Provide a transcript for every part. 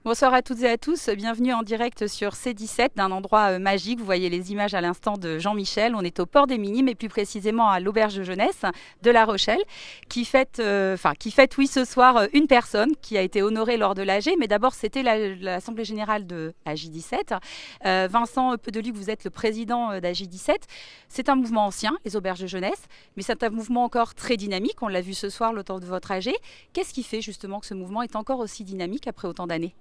Bonsoir à toutes et à tous, bienvenue en direct sur C17 d'un endroit magique. Vous voyez les images à l'instant de Jean-Michel. On est au port des Minimes et plus précisément à l'auberge de jeunesse de La Rochelle qui fête, oui, ce soir une personne qui a été honorée lors de l'AG. Mais d'abord, c'était l'Assemblée générale de AJ17. Vincent Pedeluc, vous êtes le président d'AJ17. C'est un mouvement ancien, les auberges de jeunesse, mais c'est un mouvement encore très dynamique. On l'a vu ce soir le temps de votre AG. Qu'est-ce qui fait justement que ce mouvement est encore aussi dynamique après autant d'années ?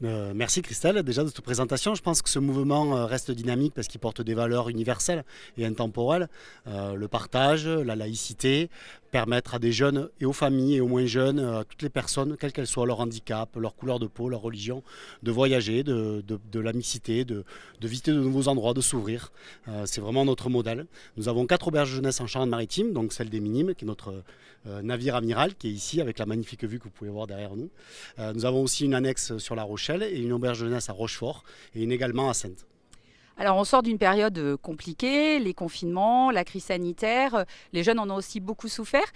Merci Christelle, déjà de cette présentation. Je pense que ce mouvement reste dynamique parce qu'il porte des valeurs universelles et intemporelles. Le partage, la laïcité, permettre à des jeunes et aux familles et aux moins jeunes, à toutes les personnes, quel qu'elles soient, leur handicap, leur couleur de peau, leur religion, de voyager, de la mixité, de visiter de nouveaux endroits, de s'ouvrir. C'est vraiment notre modèle. Nous avons 4 auberges de jeunesse en Charente-Maritime, donc celle des Minimes, qui est notre navire amiral, qui est ici avec la magnifique vue que vous pouvez voir derrière nous. Nous avons aussi une annexe sur La Rochelle et une auberge de jeunesse à Rochefort et une également à Saintes. Alors on sort d'une période compliquée, les confinements, la crise sanitaire, les jeunes en ont aussi beaucoup souffert.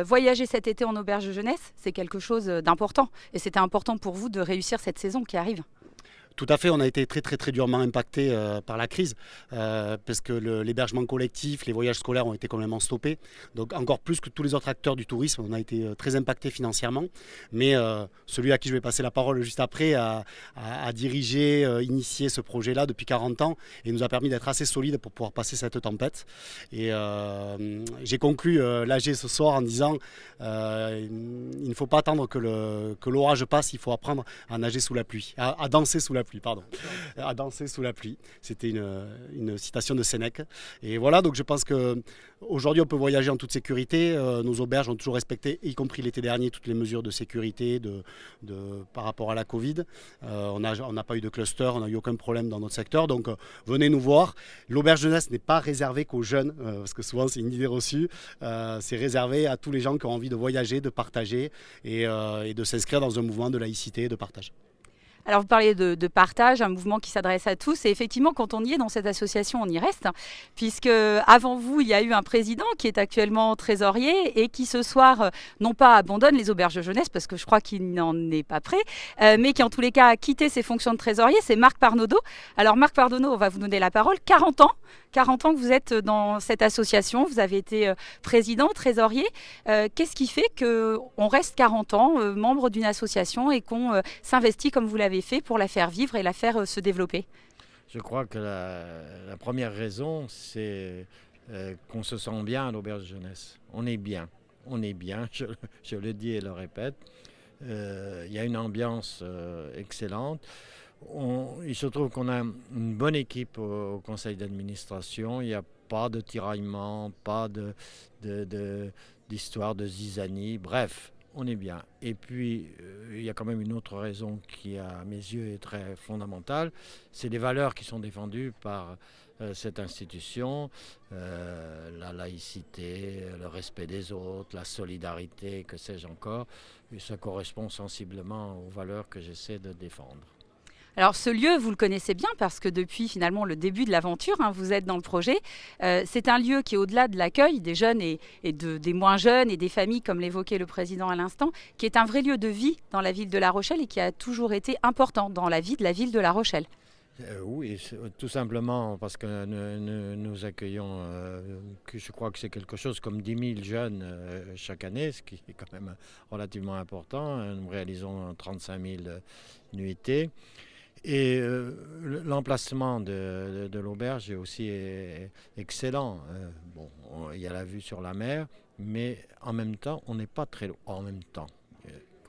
Voyager cet été en auberge de jeunesse, c'est quelque chose d'important et c'était important pour vous de réussir cette saison qui arrive. Tout à fait, on a été très durement impacté par la crise parce que l'hébergement collectif, les voyages scolaires ont été complètement stoppés. Donc encore plus que tous les autres acteurs du tourisme, on a été très impacté financièrement. Mais celui à qui je vais passer la parole juste après a dirigé, initié ce projet-là depuis 40 ans et nous a permis d'être assez solide pour pouvoir passer cette tempête. Et j'ai conclu l'AG ce soir en disant il ne faut pas attendre que l'orage passe, il faut apprendre à nager sous la pluie, à danser sous la pluie, pardon, à danser sous la pluie. C'était une citation de Sénèque. Et voilà, donc je pense qu'aujourd'hui on peut voyager en toute sécurité. Nos auberges ont toujours respecté, y compris l'été dernier, toutes les mesures de sécurité par rapport à la Covid. On n'a pas eu de cluster, on n'a eu aucun problème dans notre secteur. Donc venez nous voir. L'auberge jeunesse n'est pas réservée qu'aux jeunes, parce que souvent c'est une idée reçue. C'est réservé à tous les gens qui ont envie de voyager, de partager et de s'inscrire dans un mouvement de laïcité et de partage. Alors vous parlez de partage, un mouvement qui s'adresse à tous et effectivement quand on y est dans cette association on y reste puisque avant vous il y a eu un président qui est actuellement trésorier et qui ce soir non pas abandonne les auberges de jeunesse parce que je crois qu'il n'en est pas prêt mais qui en tous les cas a quitté ses fonctions de trésorier, c'est Marc Parnaudot. Alors Marc Parnaudot, on va vous donner la parole, 40 ans que vous êtes dans cette association, vous avez été président, trésorier. Qu'est-ce qui fait qu'on reste 40 ans membre d'une association et qu'on s'investit comme vous l'avez fait pour la faire vivre et la faire se développer? Je crois que la première raison, c'est qu'on se sent bien à l'auberge de jeunesse. On est bien, je le dis et le répète. Il y a une ambiance excellente. Il se trouve qu'on a une bonne équipe au conseil d'administration. Il n'y a pas de tiraillement, pas d'histoire de zizanie. Bref, on est bien. Et puis, il y a quand même une autre raison qui, à mes yeux, est très fondamentale. C'est les valeurs qui sont défendues par cette institution, la laïcité, le respect des autres, la solidarité, que sais-je encore. Et ça correspond sensiblement aux valeurs que j'essaie de défendre. Alors ce lieu, vous le connaissez bien parce que depuis finalement le début de l'aventure, vous êtes dans le projet. C'est un lieu qui est au-delà de l'accueil des jeunes et des moins jeunes et des familles, comme l'évoquait le président à l'instant, qui est un vrai lieu de vie dans la ville de La Rochelle et qui a toujours été important dans la vie de la ville de La Rochelle. Oui, tout simplement parce que nous accueillons, je crois que c'est quelque chose comme 10 000 jeunes chaque année, ce qui est quand même relativement important. Nous réalisons 35 000 nuitées. Et l'emplacement de l'auberge est aussi excellent. Il y a la vue sur la mer, mais en même temps, on n'est pas très loin.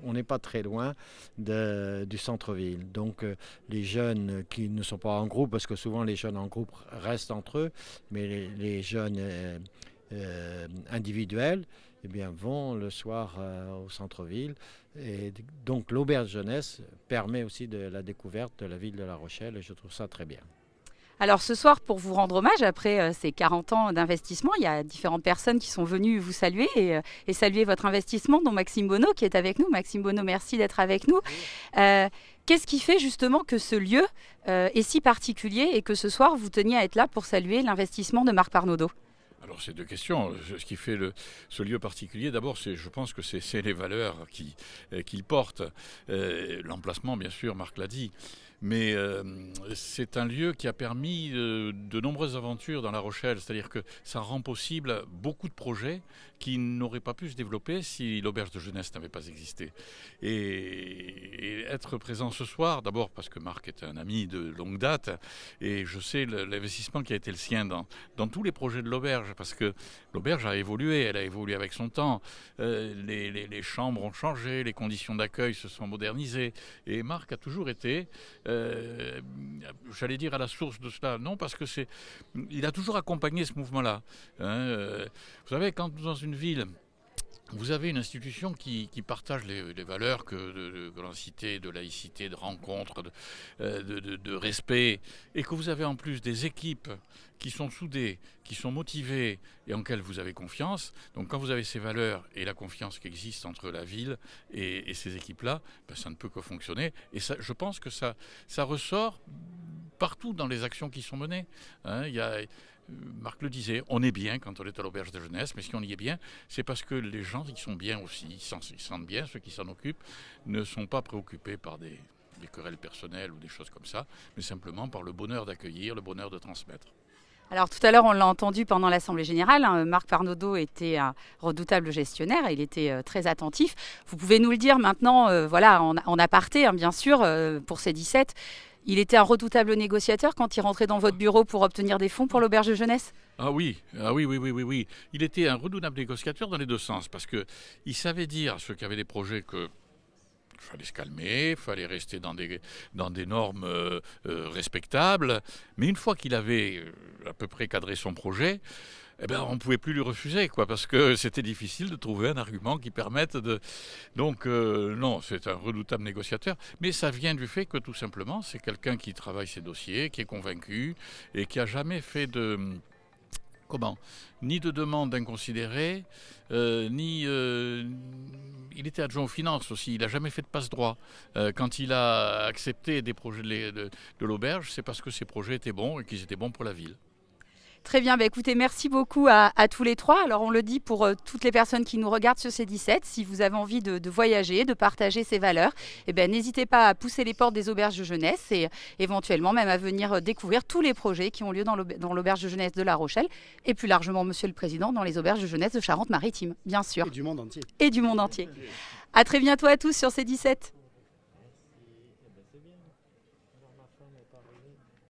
On n'est pas très loin du centre-ville. Donc les jeunes qui ne sont pas en groupe, parce que souvent les jeunes en groupe restent entre eux, mais les jeunes individuels eh bien, vont le soir au centre-ville. Et donc l'auberge jeunesse permet aussi de la découverte de la ville de La Rochelle et je trouve ça très bien. Alors ce soir, pour vous rendre hommage, après ces 40 ans d'investissement, il y a différentes personnes qui sont venues vous saluer et saluer votre investissement, dont Maxime Bonneau qui est avec nous. Maxime Bonneau, merci d'être avec nous. Qu'est-ce qui fait justement que ce lieu est si particulier et que ce soir, vous teniez à être là pour saluer l'investissement de Marc Parnaudot ? Alors c'est deux questions. Ce qui fait ce lieu particulier, d'abord, je pense que c'est les valeurs qu'il porte. L'emplacement, bien sûr, Marc l'a dit. Mais c'est un lieu qui a permis de nombreuses aventures dans La Rochelle. C'est-à-dire que ça rend possible beaucoup de projets qui n'auraient pas pu se développer si l'auberge de jeunesse n'avait pas existé. Et être présent ce soir, d'abord parce que Marc est un ami de longue date, et je sais l'investissement qui a été le sien dans tous les projets de l'auberge, parce que l'auberge a évolué, elle a évolué avec son temps. Les chambres ont changé, les conditions d'accueil se sont modernisées, et Marc a toujours été... j'allais dire à la source de cela, non, parce que il a toujours accompagné ce mouvement-là. Vous savez, quand dans une ville, vous avez une institution qui partage les valeurs que l'on citait, de laïcité, de rencontre, de respect, et que vous avez en plus des équipes qui sont soudées, qui sont motivées et en lesquelles vous avez confiance. Donc quand vous avez ces valeurs et la confiance qui existe entre la ville et ces équipes-là, ben, ça ne peut que fonctionner. Et ça, je pense que ça ressort partout dans les actions qui sont menées. Marc le disait, on est bien quand on est à l'auberge de jeunesse, mais si on y est bien, c'est parce que les gens qui sont bien aussi, ils sentent bien, ceux qui s'en occupent, ne sont pas préoccupés par des querelles personnelles ou des choses comme ça, mais simplement par le bonheur d'accueillir, le bonheur de transmettre. Alors tout à l'heure, on l'a entendu pendant l'Assemblée générale, Marc Farnaudot était un redoutable gestionnaire, il était très attentif. Vous pouvez nous le dire maintenant, en aparté, bien sûr, pour ces 17. Il était un redoutable négociateur quand il rentrait dans votre bureau pour obtenir des fonds pour l'auberge de jeunesse? Ah oui. Il était un redoutable négociateur dans les deux sens, parce qu'il savait dire à ceux qui avaient des projets qu'il fallait se calmer, il fallait rester dans des normes respectables. Mais une fois qu'il avait à peu près cadré son projet, on ne pouvait plus lui refuser, parce que c'était difficile de trouver un argument qui permette de... Donc, non, c'est un redoutable négociateur, mais ça vient du fait que, tout simplement, c'est quelqu'un qui travaille ses dossiers, qui est convaincu, et qui n'a jamais fait ni de demande inconsidérée, il était adjoint aux finances aussi, il n'a jamais fait de passe-droit. Quand il a accepté des projets de l'auberge, c'est parce que ces projets étaient bons et qu'ils étaient bons pour la ville. Très bien, écoutez, merci beaucoup à tous les trois. Alors on le dit pour toutes les personnes qui nous regardent sur ces 17, si vous avez envie de voyager, de partager ces valeurs, n'hésitez pas à pousser les portes des auberges de jeunesse et éventuellement même à venir découvrir tous les projets qui ont lieu dans l'auberge de jeunesse de La Rochelle et plus largement, Monsieur le Président, dans les auberges de jeunesse de Charente-Maritime, bien sûr. Et du monde entier. Et du monde entier. À très bientôt à tous sur ces 17.